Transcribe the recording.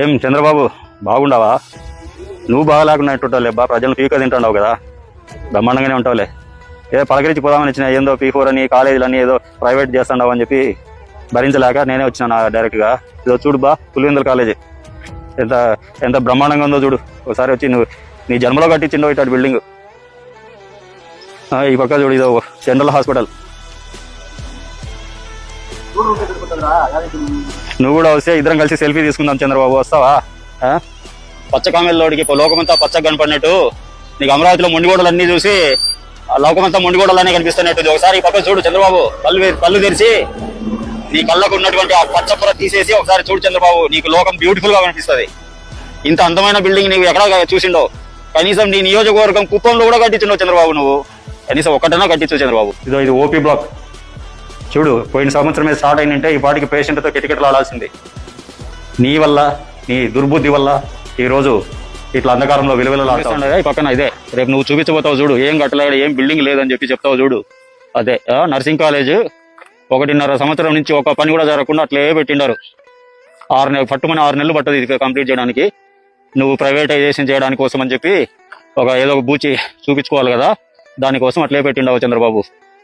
ఏం చంద్రబాబు బాగుండవా? నువ్వు బాగా లేకున్నట్టుంటావులే, బా ప్రజలను పీక తింటున్నావు కదా, బ్రహ్మాండంగానే ఉంటావులే. ఏదో పలకరించి పోదామని వచ్చిన, ఏందో P4 అని కాలేజీలని ఏదో ప్రైవేట్ చేస్తున్నావు అని చెప్పి భరించలేక నేనే వచ్చిన డైరెక్ట్గా. ఇదో చూడు బా, పులివెందుల కాలేజీ ఎంత ఎంత బ్రహ్మాండంగా ఉందో చూడు. ఒకసారి వచ్చి నువ్వు నీ జన్మలో కట్టించిండో ఇటు బిల్డింగ్. ఈ పక్క చూడు, ఇదో జనరల్ హాస్పిటల్. నువ్వు కూడా వస్తే ఇద్దరం కలిసి సెల్ఫీ తీసుకుందాం చంద్రబాబు, వస్తావా? పచ్చ కామెల్లోడికి లోకమంతా పచ్చగా కనపడినట్టు నీకు అమరావతిలో మొండిగోడలన్నీ చూసి లోకమంతా మొండిగోడలనే కనిపిస్తున్నట్టు ఒకసారి ఈ పక్క చూడు చంద్రబాబు. కళ్ళు తెరిచి నీ కళ్ళకు ఉన్నటువంటి ఆ పచ్చపుర తీసేసి ఒకసారి చూడు చంద్రబాబు, నీకు లోకం బ్యూటిఫుల్ గా కనిపిస్తుంది. ఇంత అందమైన బిల్డింగ్ నీవు ఎక్కడ చూసిండో? కనీసం నీ నియోజకవర్గం కుప్పంలో కూడా కట్టించుండవు చంద్రబాబు నువ్వు. కనీసం ఒక్కటన్నా కట్టించు చంద్రబాబు. ఇది ఓపీ బ్లాక్ చూడు, పోయిన సంవత్సరమే స్టార్ట్ అయినంటే ఈ పాటికి పేషెంట్తో కిటకిటలు ఆడాల్సింది. నీ వల్ల, నీ దుర్బుద్ధి వల్ల ఈరోజు ఇట్లా అంధకారంలో విలువలాడుతుండగా ఈ పక్కన ఇదే రేపు నువ్వు చూపించబోతావు చూడు, ఏం కట్టలేడు, ఏం బిల్డింగ్ లేదని చెప్పి చెప్తావు చూడు. అదే నర్సింగ్ కాలేజ్ 1.5 సంవత్సరం నుంచి ఒక పని కూడా జరగకుండా అట్లే పెట్టిండారు. 6 నెలలు పట్టదు ఇది కంప్లీట్ చేయడానికి. నువ్వు ప్రైవేటైజేషన్ చేయడానికి కోసం అని చెప్పి ఏదో ఒక బూచి చూపించుకోవాలి కదా, దానికోసం అట్లే పెట్టిండవు చంద్రబాబు.